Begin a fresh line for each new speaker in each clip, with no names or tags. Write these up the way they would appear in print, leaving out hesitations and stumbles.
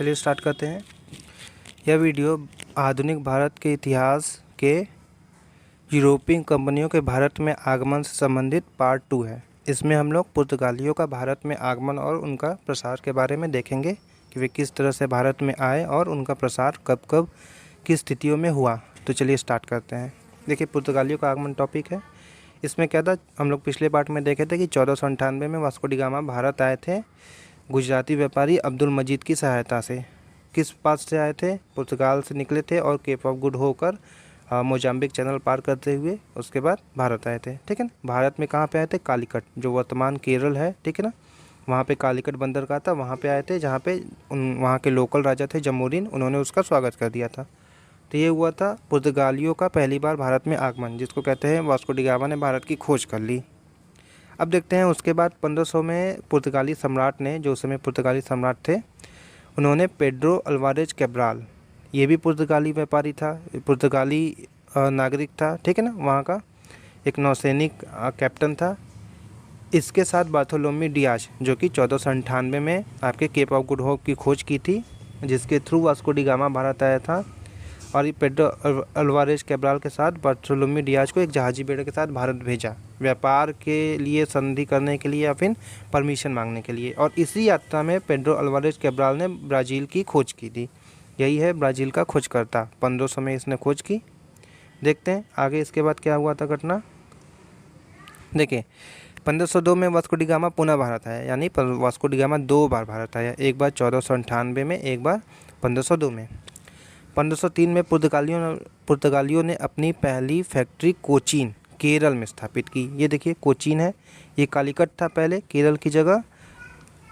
चलिए स्टार्ट करते हैं। यह वीडियो आधुनिक भारत के इतिहास के यूरोपीय कंपनियों के भारत में आगमन से संबंधित पार्ट 2 है। इसमें हम लोग पुर्तगालियों का भारत में आगमन और उनका प्रसार के बारे में देखेंगे कि वे किस तरह से भारत में आए और उनका प्रसार कब कब किस स्थितियों में हुआ। तो चलिए स्टार्ट करते हैं। देखिए, पुर्तगालियों का आगमन टॉपिक है। इसमें क्या था, हम लोग पिछले पार्ट में देखे थे कि 1498 में वास्को डी गामा भारत आए थे गुजराती व्यापारी अब्दुल मजीद की सहायता से। किस पास से आए थे? पुर्तगाल से निकले थे और केप ऑफ गुड होकर मोजाम्बिक चैनल पार करते हुए उसके बाद भारत आए थे। ठीक है ना। भारत में कहाँ पे आए थे? कालीकट, जो वर्तमान केरल है, ठीक है ना, वहाँ पे कालीकट बंदर का था, वहाँ पे आए थे, जहाँ पे वहाँ के लोकल राजा थे जमोरिन, उन्होंने उसका स्वागत कर दिया था। तो ये हुआ था पुर्तगालियों का पहली बार भारत में आगमन, जिसको कहते हैं वास्को डी गामा ने भारत की खोज कर ली। अब देखते हैं उसके बाद 1500 में पुर्तगाली सम्राट ने, जो उस समय पुर्तगाली सम्राट थे, उन्होंने पेड्रो अल्वारेज कैब्राल, ये भी पुर्तगाली व्यापारी था, पुर्तगाली नागरिक था, ठीक है ना, वहाँ का एक नौसैनिक कैप्टन था। इसके साथ बार्थोलोमी डियाज, जो कि 1498 में आपके केप ऑफ गुड होप की खोज की थी, जिसके through Vasco D gamma Bharat आया था। और ये पेड्रो अल्वारेज कैब्राल के साथ बार्थोलोमी डियाज को एक जहाजी बेड़े के साथ भारत भेजा, व्यापार के लिए संधि करने के लिए या फिर परमिशन मांगने के लिए। और इसी यात्रा में पेड्रो अल्वारेज कैब्राल ने ब्राज़ील की खोज की थी। यही है ब्राज़ील का खोजकर्ता। 1500 में इसने खोज की। देखते हैं आगे इसके बाद क्या हुआ था घटना। देखिए, 1502 में वास्को डी गामा पुनः भारत आया, यानी वास्को डी गामा 2 बार भारत आया, एक बार 1498 में, एक बार 1502 में। 1503 में पुर्तगालियों ने अपनी पहली फैक्ट्री कोचीन, केरल में स्थापित की। ये देखिए कोचीन है, ये कालीकट था पहले केरल की जगह,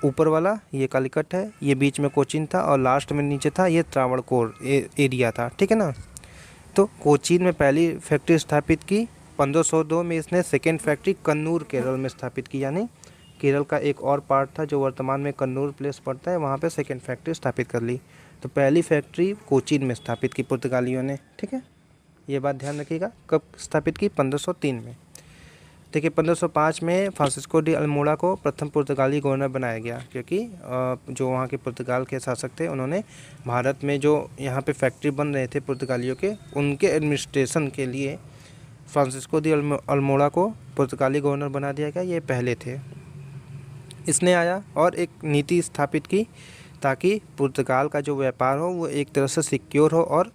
ऊपर वाला ये कालीकट है, ये बीच में कोचीन था और लास्ट में नीचे था ये त्रावणकोर एरिया था, ठीक है ना। तो कोचीन में पहली फैक्ट्री स्थापित की। 1502 में इसने सेकेंड फैक्ट्री कन्नूर केरल में स्थापित की, यानी केरल का एक और पार्ट था जो वर्तमान में कन्नूर प्लेस पड़ता है, वहाँ पे सेकेंड फैक्ट्री स्थापित कर ली। तो पहली फैक्ट्री कोचीन में स्थापित की पुर्तगालियों ने, ठीक है, ये बात ध्यान रखिएगा। कब स्थापित की? 1503 में। देखिए, 1505 में फ्रांसिस्को डी अल्मोड़ा को प्रथम पुर्तगाली गवर्नर बनाया गया, क्योंकि जो वहाँ के पुर्तगाल के शासक थे, उन्होंने भारत में जो यहाँ पे फैक्ट्री बन रहे थे पुर्तगालियों के, उनके एडमिनिस्ट्रेशन के लिए फ्रांसिस्को डी अल्मोड़ा को पुर्तगाली गवर्नर बना दिया गया। ये पहले थे। इसने आया और एक नीति स्थापित की ताकि पुर्तगाल का जो व्यापार हो वो एक तरह से सिक्योर हो, और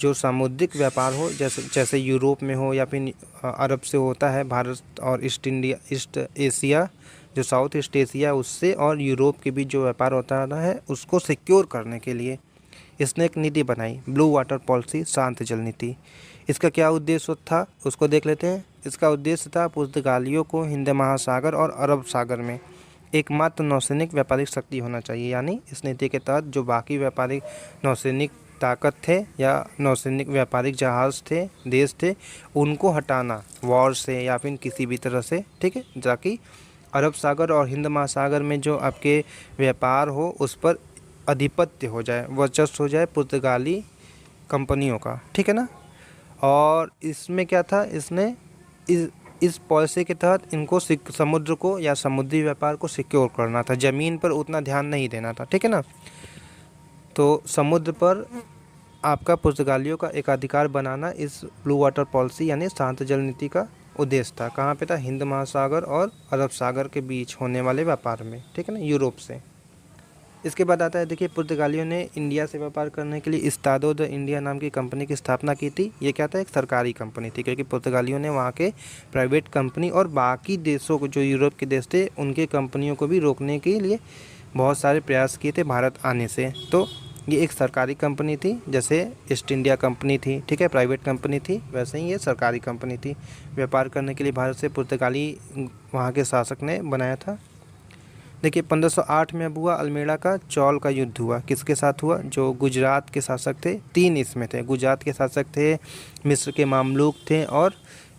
जो सामुद्रिक व्यापार हो, जैसे यूरोप में हो या फिर अरब से होता है, भारत और ईस्ट एशिया, जो साउथ ईस्ट एशिया, उससे और यूरोप के बीच जो व्यापार होता है उसको सिक्योर करने के लिए इसने एक नीति बनाई, ब्लू वाटर पॉलिसी, शांत जल नीति। इसका क्या उद्देश्य था उसको देख लेते हैं। इसका उद्देश्य था पुर्तगालियों को हिंद महासागर और अरब सागर में एकमात्र नौसैनिक व्यापारिक शक्ति होना चाहिए, यानी इस नीति के तहत जो बाकी व्यापारिक नौसैनिक ताकत थे या नौसैनिक व्यापारिक जहाज़ थे, देश थे, उनको हटाना वॉर से या फिर किसी भी तरह से, ठीक है, ताकि अरब सागर और हिंद महासागर में जो आपके व्यापार हो उस पर आधिपत्य हो जाए, वर्चस्व हो जाए पुर्तगाली कंपनियों का, ठीक है ना। और इसमें क्या था, इसने इस पॉलिसी के तहत इनको समुद्र को या समुद्री व्यापार को सिक्योर करना था, ज़मीन पर उतना ध्यान नहीं देना था, ठीक है ना। तो समुद्र पर आपका पुर्तगालियों का एकाधिकार बनाना इस ब्लू वाटर पॉलिसी यानी शांत जल नीति का उद्देश्य था। कहाँ पे था? हिंद महासागर और अरब सागर के बीच होने वाले व्यापार में, ठीक है ना, यूरोप से। इसके बाद आता है, देखिए, पुर्तगालियों ने इंडिया से व्यापार करने के लिए इस्तादो द इंडिया नाम की कंपनी की स्थापना की थी। ये क्या था? एक सरकारी कंपनी थी, क्योंकि पुर्तगालियों ने वहाँ के प्राइवेट कंपनी और बाकी देशों को, जो यूरोप के देश थे, उनके कंपनियों को भी रोकने के लिए बहुत सारे प्रयास किए थे भारत आने से। तो ये एक सरकारी कंपनी थी, जैसे ईस्ट इंडिया कंपनी थी, ठीक है, प्राइवेट कंपनी थी, वैसे ही ये सरकारी कंपनी थी। व्यापार करने के लिए भारत से पुर्तगाली वहाँ के शासक ने बनाया था। देखिए, 1508 में अब हुआ अल्मेड़ा का चौल का युद्ध हुआ। किसके साथ हुआ? जो गुजरात के शासक थे, 3 इसमें थे। गुजरात के शासक थे, मिस्र के मामलूक थे और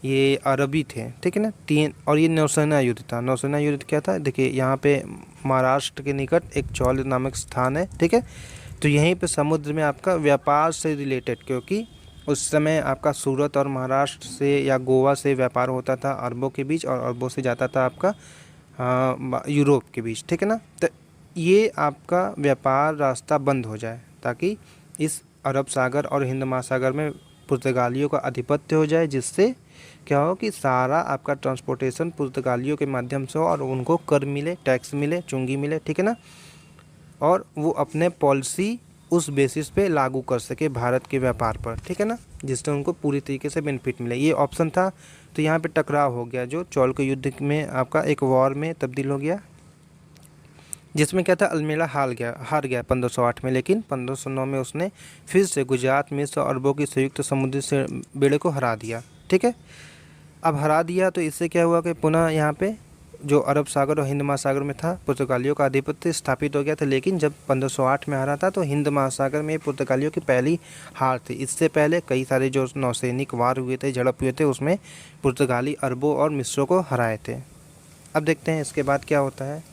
ये अरबी थे, ठीक है ना, 3। और ये नौसेना युद्ध था। नौसेना युद्ध क्या था? देखिए, यहाँ पे महाराष्ट्र के निकट एक चौल नामक स्थान है, ठीक है। तो यहीं पे समुद्र में आपका व्यापार से रिलेटेड, क्योंकि उस समय आपका सूरत और महाराष्ट्र से या गोवा से व्यापार होता था अरबों के बीच, और अरबों से जाता था आपका यूरोप के बीच, ठीक है ना। तो ये आपका व्यापार रास्ता बंद हो जाए, ताकि इस अरब सागर और हिंद महासागर में पुर्तगालियों का आधिपत्य हो जाए, जिससे क्या हो कि सारा आपका ट्रांसपोर्टेशन पुर्तगालियों के माध्यम से हो और उनको कर मिले, टैक्स मिले, चुंगी मिले, ठीक है ना। और वो अपने पॉलिसी उस बेसिस पे लागू कर सके भारत के व्यापार पर, ठीक है ना, जिससे उनको पूरी तरीके से बेनिफिट मिले। ये ऑप्शन था। तो यहाँ पे टकराव हो गया, जो चौल के युद्ध में आपका एक वॉर में तब्दील हो गया, जिसमें क्या था, अल्मेड़ा हार गया 1508 में। लेकिन 1509 में उसने फिर से गुजरात, मिस्र और अरबों की संयुक्त समुद्री से बेड़े को हरा दिया, ठीक है। अब हरा दिया तो इससे क्या हुआ कि पुनः यहाँ पे जो अरब सागर और हिंद महासागर में था पुर्तगालियों का आधिपत्य स्थापित हो गया था। लेकिन जब 1508 में हारा था तो हिंद महासागर में पुर्तगालियों की पहली हार थी। इससे पहले कई सारे जो नौसैनिक वार हुए थे, झड़प हुए थे, उसमें पुर्तगाली अरबों और मिस्रों को हराए थे। अब देखते हैं इसके बाद क्या होता है।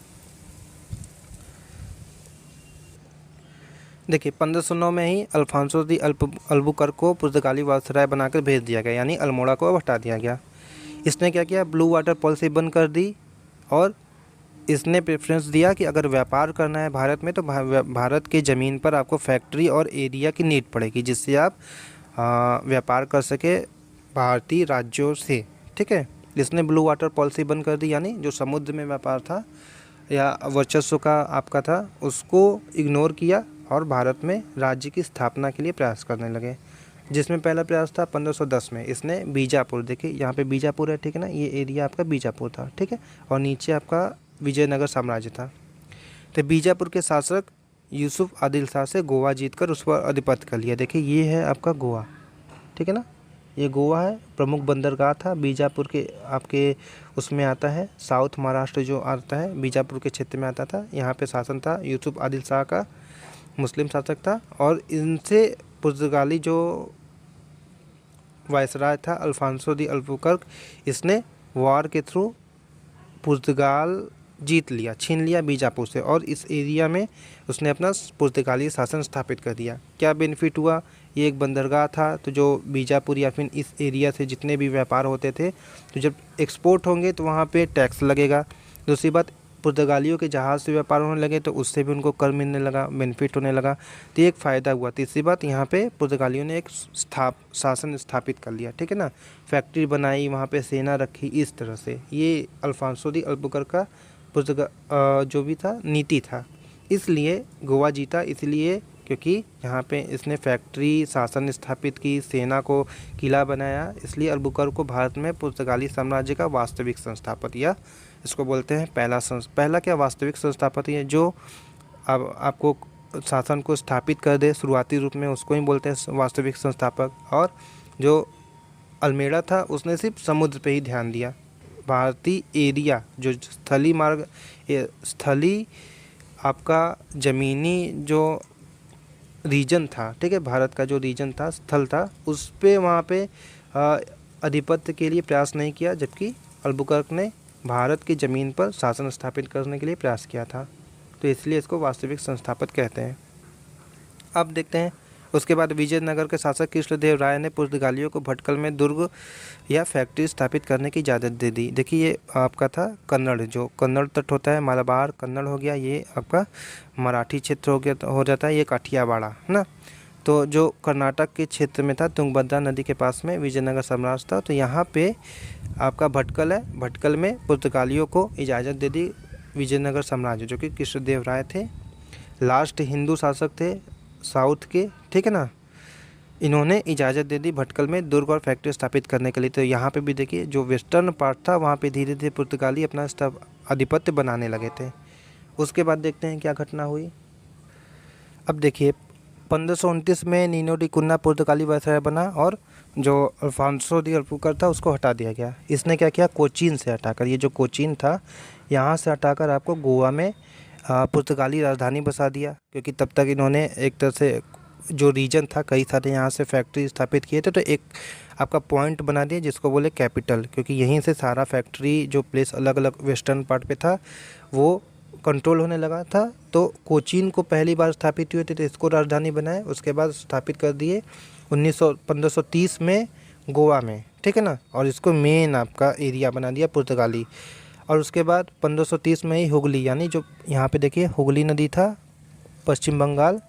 देखिए 1509 में ही अल्फांसो दी अल्बुकर्क को पुर्तगाली वायसराय बनाकर भेज दिया गया, यानी अल्मोड़ा को अब हटा दिया गया। इसने क्या किया, ब्लू वाटर पॉलिसी बंद कर दी और इसने प्रेफरेंस दिया कि अगर व्यापार करना है भारत में तो भारत के ज़मीन पर आपको फैक्ट्री और एरिया की नीड पड़ेगी, जिससे आप व्यापार कर सके भारतीय राज्यों से, ठीक है। इसने ब्लू वाटर पॉलिसी बंद कर दी, यानी जो समुद्र में व्यापार था या वर्चस्व का आपका था उसको इग्नोर किया और भारत में राज्य की स्थापना के लिए प्रयास करने लगे। जिसमें पहला प्रयास था 1510 में। इसने बीजापुर, देखिए यहाँ पे बीजापुर है, ठीक है ना, ये एरिया आपका बीजापुर था, ठीक है। और नीचे आपका विजयनगर साम्राज्य था। तो बीजापुर के शासक यूसुफ आदिल शाह से गोवा जीतकर उस पर आधिपत्य कर लिया। देखिए ये है आपका गोवा, ठीक है ना, ये गोवा है। प्रमुख बंदरगाह था बीजापुर के आपके उसमें आता है, साउथ महाराष्ट्र जो आता है बीजापुर के क्षेत्र में आता था। यहाँ पे शासन था यूसुफ आदिल शाह का, मुस्लिम शासक था। और इनसे पुर्तगाली जो वायसराय था अल्फांसो दी अल्बुकर्क, इसने वार के थ्रू पुर्तगाल जीत लिया, छीन लिया बीजापुर से, और इस एरिया में उसने अपना पुर्तगाली शासन स्थापित कर दिया। क्या बेनिफिट हुआ, ये एक बंदरगाह था, तो जो बीजापुर या फिर इस एरिया से जितने भी व्यापार होते थे तो जब एक्सपोर्ट होंगे तो वहाँ पे टैक्स लगेगा। दूसरी बात, पुर्तगालियों के जहाज़ से व्यापार होने लगे तो उससे भी उनको कर मिलने लगा, बेनिफिट होने लगा, तो ये एक फ़ायदा हुआ। तीसरी बात, यहाँ पे पुर्तगालियों ने एक शासन स्थापित कर लिया, ठीक है ना, फैक्ट्री बनाई, वहाँ पे सेना रखी, इस तरह से ये अल्फांसो दी अल्बुकर्क का जो भी था नीति था। इसलिए गोवा जीता, इसलिए क्योंकि यहाँ पे इसने फैक्ट्री, शासन स्थापित की, सेना को किला बनाया, इसलिए अल्बुकर्क को भारत में पुर्तगाली साम्राज्य का वास्तविक संस्थापक, या इसको बोलते हैं पहला क्या वास्तविक संस्थापक है, जो अब आपको शासन को स्थापित कर दे शुरुआती रूप में, उसको ही बोलते हैं वास्तविक संस्थापक। और जो अल्मेड़ा था उसने सिर्फ समुद्र पे ही ध्यान दिया। भारतीय एरिया जो स्थली आपका ज़मीनी जो रीजन था, ठीक है, भारत का जो रीजन था, स्थल था, उस पे वहाँ पे आधिपत्य के लिए प्रयास नहीं किया, जबकि अल्बुकर्क ने भारत की ज़मीन पर शासन स्थापित करने के लिए प्रयास किया था। तो इसलिए इसको वास्तविक संस्थापक कहते हैं। अब देखते हैं उसके बाद विजयनगर के शासक कृष्णदेव राय ने पुर्तगालियों को भटकल में दुर्ग या फैक्ट्री स्थापित करने की इजाज़त दे दी। देखिए ये आपका था कन्नड़, जो कन्नड़ तट होता है, मालाबार कन्नड़ हो गया, ये आपका मराठी क्षेत्र हो जाता है, ये काठियावाड़ ना। तो जो कर्नाटक के क्षेत्र में था, तुंगभद्रा नदी के पास में विजयनगर साम्राज्य था। तो यहाँ पे आपका भटकल है, भटकल में पुर्तगालियों को इजाज़त दे दी विजयनगर साम्राज्य, जो कि कृष्णदेव राय थे, लास्ट हिंदू शासक थे साउथ के, ठीक है ना। इन्होंने इजाज़त दे दी भटकल में दुर्ग और फैक्ट्री स्थापित करने के लिए। तो यहाँ पे भी देखिए जो वेस्टर्न पार्ट था वहाँ पे धीरे धीरे पुर्तगाली अपना आधिपत्य बनाने लगे थे। उसके बाद देखते हैं क्या घटना हुई। अब देखिए 1529 में नीनो डी कुन्ना पुर्तगाली वायसराय बना और जो अल्फांसो दी अल्बुकर्क था उसको हटा दिया गया। इसने क्या किया, कोचीन से हटाकर, ये जो कोचीन था यहाँ से हटाकर आपको गोवा में पुर्तगाली राजधानी बसा दिया, क्योंकि तब तक इन्होंने एक तरह से जो रीजन था कई सारे यहाँ से फैक्ट्री स्थापित किए थे, तो एक आपका पॉइंट बना दिया जिसको बोले कैपिटल, क्योंकि यहीं से सारा फैक्ट्री जो प्लेस अलग अलग वेस्टर्न पार्ट पे था वो कंट्रोल होने लगा था। तो कोचीन को पहली बार स्थापित हुए थे तो इसको राजधानी बनाए, उसके बाद स्थापित कर दिए 1530 में गोवा में, ठीक है ना, और इसको मेन आपका एरिया बना दिया पुर्तगाली। और उसके बाद 1530 में ही हुगली, यानी जो यहाँ पे देखिए हुगली नदी था पश्चिम बंगाल,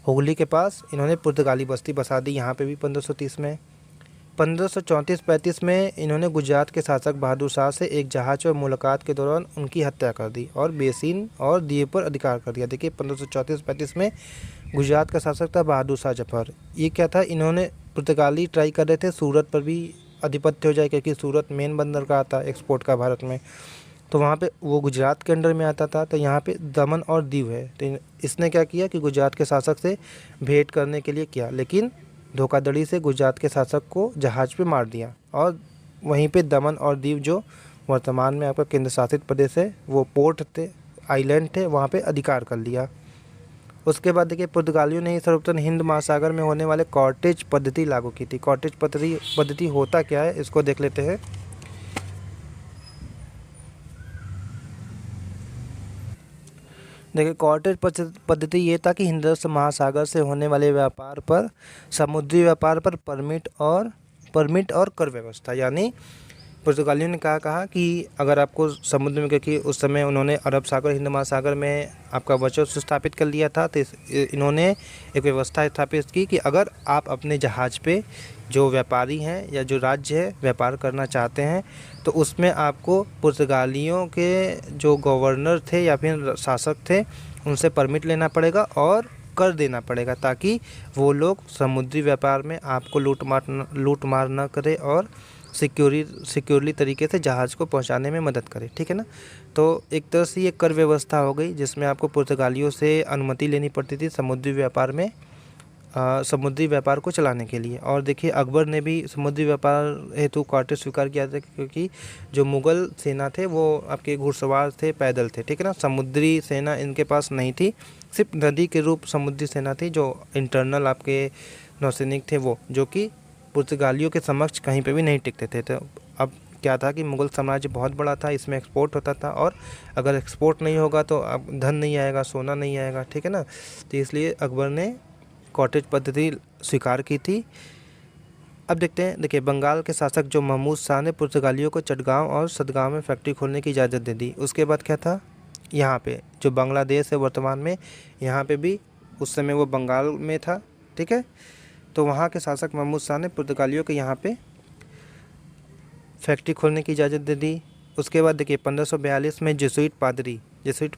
हुगली के पास इन्होंने पुर्तगाली बस्ती बसा दी यहाँ पे भी 1530 में। 1534-35 में इन्होंने गुजरात के शासक बहादुर शाह से एक जहाज पर मुलाकात के दौरान उनकी हत्या कर दी और बेसिन और दीव पर अधिकार कर दिया। देखिए 1534-35 में गुजरात का शासक था बहादुर शाह जफर। ये क्या था, इन्होंने पुर्तगाली ट्राई कर रहे थे सूरत पर भी अधिपत्य हो जाए, क्योंकि सूरत मेन बंदरगाह था एक्सपोर्ट का भारत में, तो वहाँ पे वो गुजरात के अंडर में आता था। तो यहाँ पे दमन और दीव है, तो इसने क्या किया कि गुजरात के शासक से भेंट करने के लिए किया, लेकिन धोखाधड़ी से गुजरात के शासक को जहाज़ पे मार दिया और वहीं पे दमन और दीव जो वर्तमान में आपका केंद्र शासित प्रदेश है, वो पोर्ट थे, आइलैंड थे, वहाँ पे अधिकार कर लिया। उसके बाद देखिए पुर्तगालियों ने सर्वप्रथम हिंद महासागर में होने वाले कॉर्टेज पद्धति लागू की थी। कॉर्टेज पद्धति होता क्या है इसको देख लेते हैं। देखिए कॉर्टेज पद्धति ये था कि हिंद महासागर से होने वाले व्यापार पर, समुद्री व्यापार पर परमिट और कर व्यवस्था, यानी पुर्तगालियों ने कहा कि अगर आपको समुद्र में, क्योंकि उस समय उन्होंने अरब सागर हिंद महासागर में आपका वर्चस्व स्थापित कर लिया था, तो इन्होंने एक व्यवस्था स्थापित की कि अगर आप अपने जहाज़ पे जो व्यापारी हैं या जो राज्य है व्यापार करना चाहते हैं, तो उसमें आपको पुर्तगालियों के जो गवर्नर थे या फिर शासक थे उनसे परमिट लेना पड़ेगा और कर देना पड़ेगा, ताकि वो लोग समुद्री व्यापार में आपको लूट मार न करे और सिक्योरली तरीके से जहाज़ को पहुंचाने में मदद करे। ठीक है ना। तो एक तरह से ये कर व्यवस्था हो गई जिसमें आपको पुर्तगालियों से अनुमति लेनी पड़ती थी समुद्री व्यापार को चलाने के लिए। और देखिए अकबर ने भी समुद्री व्यापार हेतु कॉर्टेज स्वीकार किया था, क्योंकि जो मुग़ल सेना थे वो आपके घुड़सवार थे, पैदल थे। ठीक है ना। समुद्री सेना इनके पास नहीं थी, सिर्फ नदी के रूप समुद्री सेना थी, जो इंटरनल आपके नौसैनिक थे वो, जो कि पुर्तगालियों के समक्ष कहीं पे भी नहीं टिकते थे। तो अब क्या था कि मुग़ल साम्राज्य बहुत बड़ा था, इसमें एक्सपोर्ट होता था, और अगर एक्सपोर्ट नहीं होगा तो अब धन नहीं आएगा, सोना नहीं आएगा। ठीक है ना। तो इसलिए अकबर ने कॉटेज पद्धति स्वीकार की थी। अब देखते हैं, देखिए बंगाल के शासक जो महमूद शाह ने पुर्तगालियों को चटगांव और सतगांव में फैक्ट्री खोलने की इजाज़त दे दी। उसके बाद क्या था, यहाँ पे जो बांग्लादेश है वर्तमान में, यहाँ पे भी उस समय वो बंगाल में था। ठीक है। तो वहाँ के शासक महमूद शाह ने पुर्तगालियों के यहाँ पे फैक्ट्री खोलने की इजाज़त दे दी। उसके बाद देखिए 1542 में जेसुइट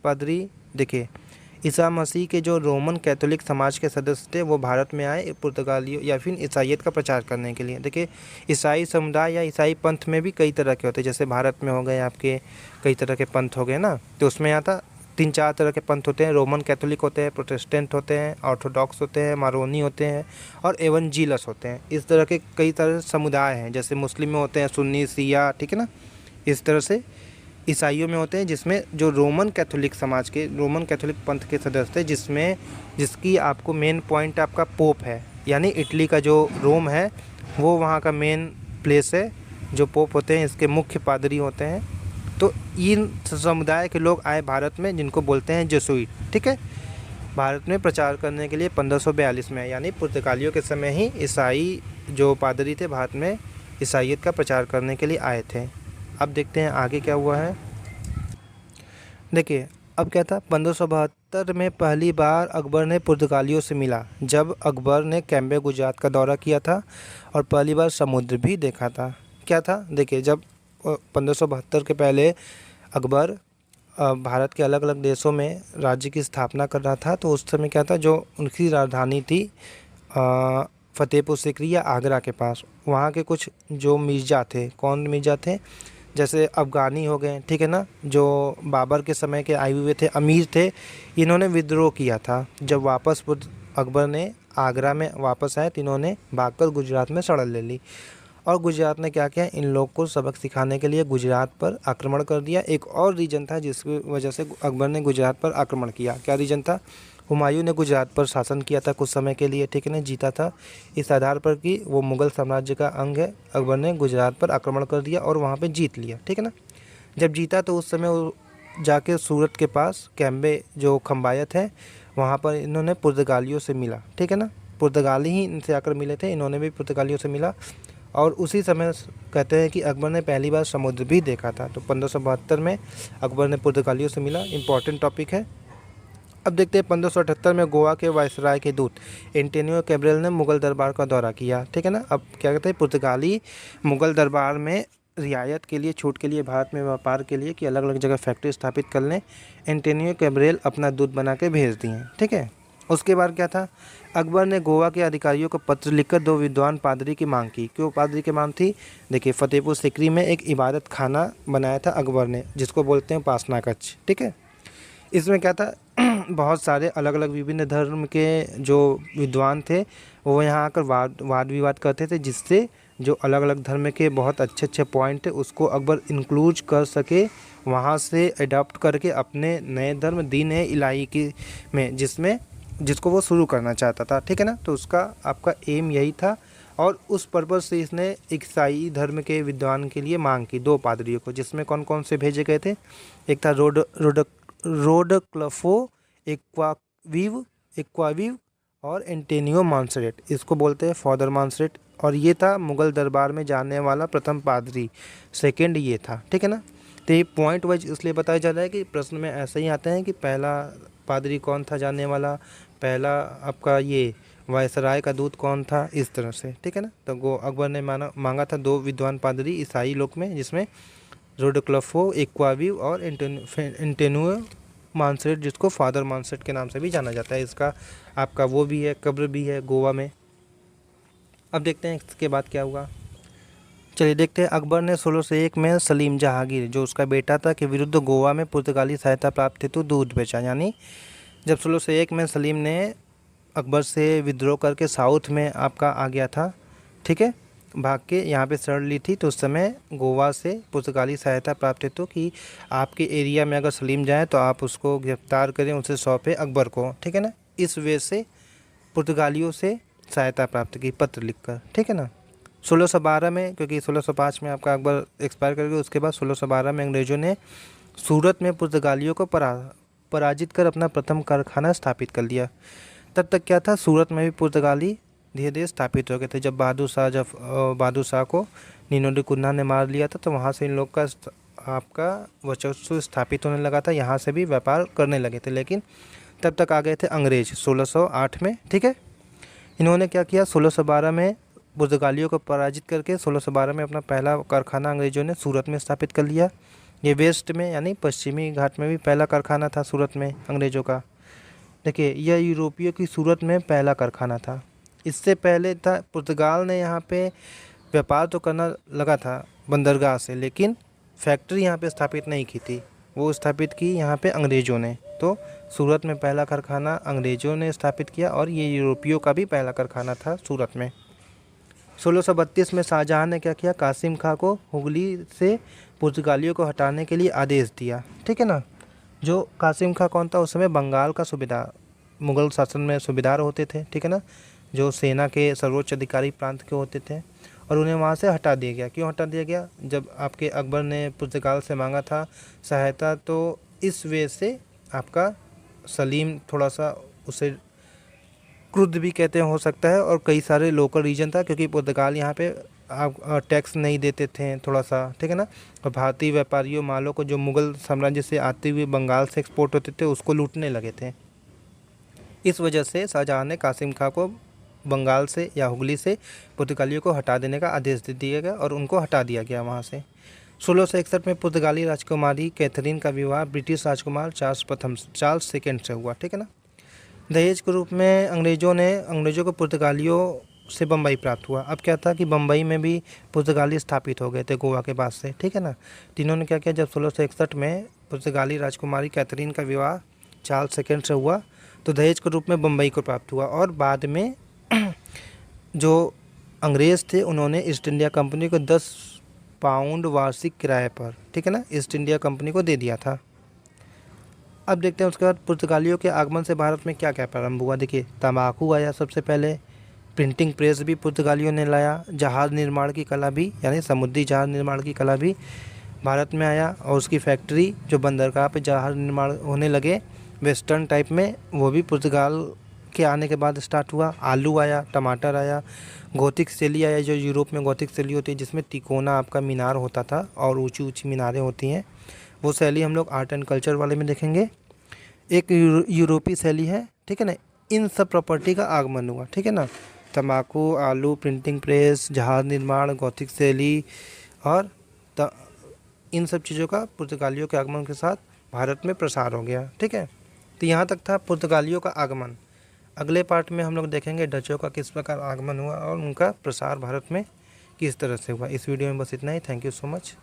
पादरी देखिए ईसा मसीह के जो रोमन कैथोलिक समाज के सदस्य थे वो भारत में आए पुर्तगालियों या फिर ईसाइयत का प्रचार करने के लिए। देखिए ईसाई समुदाय या ईसाई पंथ में भी कई तरह के होते हैं, जैसे भारत में हो गए आपके कई तरह के पंथ हो गए ना, तो उसमें यहाँ था 3-4 तरह के पंथ होते हैं। रोमन कैथोलिक होते हैं, प्रोटेस्टेंट होते हैं, ऑर्थोडॉक्स होते हैं, मारोनी होते हैं और एवंजीलस होते हैं। इस तरह के कई तरह समुदाय हैं, जैसे मुस्लिम में होते हैं सुन्नी, शिया। ठीक है ना। इस तरह से ईसाइयों में होते हैं, जिसमें जो रोमन कैथोलिक समाज के, रोमन कैथोलिक पंथ के सदस्य थे, जिसकी आपको मेन पॉइंट आपका पोप है, यानी इटली का जो रोम है वो वहाँ का मेन प्लेस है। जो पोप होते हैं इसके मुख्य पादरी होते हैं। तो इन समुदाय के लोग आए भारत में, जिनको बोलते हैं जेसुइट। ठीक है। भारत में प्रचार करने के लिए 1542 में, यानी पुर्तगालियों के समय ही ईसाई जो पादरी थे भारत में ईसाइयत का प्रचार करने के लिए आए थे। अब देखते हैं आगे क्या हुआ है। देखिए अब क्या था, 1572 में पहली बार अकबर ने पुर्तगालियों से मिला, जब अकबर ने कैम्बे गुजरात का दौरा किया था और पहली बार समुद्र भी देखा था। क्या था, देखिए जब 1572 के पहले अकबर भारत के अलग अलग देशों में राज्य की स्थापना कर रहा था, तो उस समय क्या था, जो उनकी राजधानी थी फतेहपुर सीकरी या आगरा के पास, वहाँ के कुछ जो मिर्ज़ा थे, कौन मिर्ज़ा थे, जैसे अफ़गानी हो गए। ठीक है ना। जो बाबर के समय के आए हुए थे, अमीर थे, इन्होंने विद्रोह किया था। जब वापस अकबर ने आगरा में वापस आए तो इन्होंने भागकर गुजरात में शरण ले ली, और गुजरात ने क्या किया, इन लोग को सबक सिखाने के लिए गुजरात पर आक्रमण कर दिया। एक और रीजन था जिसकी वजह से अकबर ने गुजरात पर आक्रमण किया। क्या रीजन था, हुमायूं ने गुजरात पर शासन किया था कुछ समय के लिए। ठीक है ना, जीता था, इस आधार पर कि वो मुग़ल साम्राज्य का अंग है। अकबर ने गुजरात पर आक्रमण कर दिया और वहाँ पे जीत लिया। ठीक है ना। जब जीता तो उस समय वो जाके सूरत के पास कैम्बे जो खम्बायत है वहाँ पर इन्होंने पुर्तगालियों से मिला। ठीक है ना। पुर्तगाली ही इनसे आकर मिले थे, इन्होंने भी पुर्तगालियों से मिला और उसी समय कहते हैं कि अकबर ने पहली बार समुद्र भी देखा था। तो 1572 में अकबर ने पुर्तगालियों से मिला, इम्पॉर्टेंट टॉपिक है। अब देखते हैं 1578 में गोवा के वायसराय के दूत एंटोनियो कैब्रल ने मुगल दरबार का दौरा किया, ठीक है ना। अब क्या कहते हैं, पुर्तगाली मुगल दरबार में रियायत के लिए, छूट के लिए, भारत में व्यापार के लिए कि अलग अलग जगह फैक्ट्री स्थापित कर लें, एंटोनियो कैब्रल अपना दूत बना के भेज दिए, ठीक है। उसके बाद क्या था, अकबर ने गोवा के अधिकारियों को पत्र लिखकर 2 विद्वान पादरी की मांग की। क्यों पादरी की मांग थी? देखिए, फतेहपुर सीकरी में एक इबादत खाना बनाया था अकबर ने, जिसको बोलते हैं उपासना कक्ष, ठीक है। इसमें क्या था बहुत सारे अलग अलग विभिन्न धर्म के जो विद्वान थे वो यहाँ आकर वाद विवाद करते थे, जिससे जो अलग अलग धर्म के बहुत अच्छे अच्छे पॉइंट थे उसको अकबर इंक्लूड कर सके, वहाँ से अडॉप्ट करके अपने नए धर्म दीन ए इलाही की में जिसको वो शुरू करना चाहता था, ठीक है ना। तो उसका आपका एम यही था, और उस पर्पज़ से इसने ईसाई धर्म के विद्वान के लिए मांग की 2 पादरियों को, जिसमें कौन कौन से भेजे गए थे। एक था रोडक्लफो एक्वाविव और एंटोनियो मॉन्सेरेट, इसको बोलते हैं फादर मॉन्सेरेट, और ये था मुगल दरबार में जाने वाला प्रथम पादरी, सेकंड ये था, ठीक है ना। तो ये पॉइंट वाइज इसलिए बताया जा रहा है कि प्रश्न में ऐसे ही आते हैं कि पहला पादरी कौन था जाने वाला, पहला आपका ये वायसराय का दूत कौन था, इस तरह से, ठीक है ना। तो अकबर ने मांगा था 2 विद्वान पादरी ईसाई लोक में, जिसमें रोडक्लफो एक्वाविव और एंटोनियो मॉन्सेरेट, जिसको फादर मॉन्सेरेट के नाम से भी जाना जाता है। इसका आपका वो भी है, कब्र भी है गोवा में। अब देखते हैं इसके बाद क्या हुआ। चलिए देखते हैं, अकबर ने 1601 में सलीम जहांगीर, जो उसका बेटा था, के विरुद्ध गोवा में पुर्तगाली सहायता प्राप्त हेतु दूध बेचा। यानी जब 1601 में सलीम ने अकबर से विद्रोह करके साउथ में आपका आ गया था, ठीक है, भाग के यहाँ पे शरण ली थी, तो उस समय गोवा से पुर्तगाली सहायता प्राप्त हेतु कि आपके एरिया में अगर सलीम जाए तो आप उसको गिरफ्तार करें, उसे सौंपे अकबर को, ठीक है ना। इस वजह से पुर्तगालियों से सहायता प्राप्त की पत्र लिखकर, ठीक है ना। 1612 में, क्योंकि 1605 में आपका अकबर एक्सपायर कर गया, उसके बाद 1612 में अंग्रेज़ों ने सूरत में पुर्तगालियों को पराजित कर अपना प्रथम कारखाना स्थापित कर लिया। तब तक क्या था, सूरत में भी पुर्तगाली धीरे धीरे स्थापित हो गए थे। जब बहादुर शाह को नीनो डी कुन्हा ने मार लिया था, तो वहाँ से इन लोग का आपका वर्चस्व स्थापित होने लगा था, यहाँ से भी व्यापार करने लगे थे। लेकिन तब तक आ गए थे अंग्रेज 1608 में, ठीक है। इन्होंने क्या किया, 1612 में पुर्तगालियों को पराजित करके 1612 में अपना पहला कारखाना अंग्रेज़ों ने सूरत में स्थापित कर लिया। ये वेस्ट में यानी पश्चिमी घाट में भी पहला कारखाना था सूरत में अंग्रेज़ों का। देखिए, यह यूरोपियों की सूरत में पहला कारखाना था। इससे पहले था पुर्तगाल ने यहाँ पे व्यापार तो करना लगा था बंदरगाह से, लेकिन फैक्ट्री यहाँ पे स्थापित नहीं की थी, वो स्थापित की यहाँ पे अंग्रेज़ों ने। तो सूरत में पहला कारखाना अंग्रेज़ों ने स्थापित किया, और ये यूरोपियों का भी पहला कारखाना था सूरत में। 1632 में शाहजहां ने क्या किया, कासिम खां को हुगली से पुर्तगालियों को हटाने के लिए आदेश दिया, ठीक है ना। जो कासिम खां कौन था, उस समय बंगाल का सूबेदार, मुगल शासन में सूबेदार होते थे, ठीक है ना, जो सेना के सर्वोच्च अधिकारी प्रांत के होते थे, और उन्हें वहाँ से हटा दिया गया। क्यों हटा दिया गया? जब आपके अकबर ने पुर्तगाल से मांगा था सहायता, तो इस वजह से आपका सलीम थोड़ा सा उसे क्रुद्ध भी कहते हैं, हो सकता है, और कई सारे लोकल रीजन था, क्योंकि पुर्तगाल यहाँ पे आप टैक्स नहीं देते थे थोड़ा सा, ठीक है ना। और भारतीय व्यापारियों मालों को जो मुगल साम्राज्य से आते हुए बंगाल से एक्सपोर्ट होते थे उसको लूटने लगे थे। इस वजह से शाहजहां ने कासिम खां को बंगाल से या हुगली से पुर्तगालियों को हटा देने का आदेश दे दिया गया, और उनको हटा दिया गया वहाँ से। 1661 में पुर्तगाली राजकुमारी कैथरीन का विवाह ब्रिटिश राजकुमार चार्ल्स सेकेंड से हुआ, ठीक है ना। दहेज के रूप में अंग्रेज़ों को पुर्तगालियों से बम्बई प्राप्त हुआ। अब क्या था कि बम्बई में भी पुर्तगाली स्थापित हो गए थे गोवा के पास से, ठीक है ना। तीनों ने क्या किया, जब 1661 में पुर्तगाली राजकुमारी कैथरीन का विवाह चार्ल्स सेकेंड से हुआ, तो दहेज के रूप में बम्बई को प्राप्त हुआ, और बाद में जो अंग्रेज़ थे उन्होंने ईस्ट इंडिया कंपनी को 10 पाउंड वार्षिक किराए पर, ठीक है ना, ईस्ट इंडिया कंपनी को दे दिया था। अब देखते हैं उसके बाद पुर्तगालियों के आगमन से भारत में क्या क्या प्रारंभ हुआ। देखिए, तंबाकू आया सबसे पहले, प्रिंटिंग प्रेस भी पुर्तगालियों ने लाया, जहाज़ निर्माण की कला भी यानी समुद्री जहाज़ निर्माण की कला भी भारत में आया, और उसकी फैक्ट्री जो बंदरगाह पे जहाज़ निर्माण होने लगे वेस्टर्न टाइप में, वो भी पुर्तगाल के आने के बाद स्टार्ट हुआ। आलू आया, टमाटर आया, गोथिक शैली आया, जो यूरोप में गोथिक शैली होती है जिसमें तिकोना आपका मीनार होता था और ऊंची ऊंची मीनारें होती हैं, वो शैली हम लोग आर्ट एंड कल्चर वाले में देखेंगे। एक यूरोपीय शैली है, ठीक है ना। इन सब प्रॉपर्टी का आगमन हुआ, ठीक है ना। तंबाकू, आलू, प्रिंटिंग प्रेस, जहाज निर्माण, गौथिक शैली और इन सब चीज़ों का पुर्तगालियों के आगमन के साथ भारत में प्रसार हो गया, ठीक है। तो यहाँ तक था पुर्तगालियों का आगमन। अगले पार्ट में हम लोग देखेंगे डचों का किस प्रकार आगमन हुआ और उनका प्रसार भारत में किस तरह से हुआ। इस वीडियो में बस इतना ही। Thank you so much.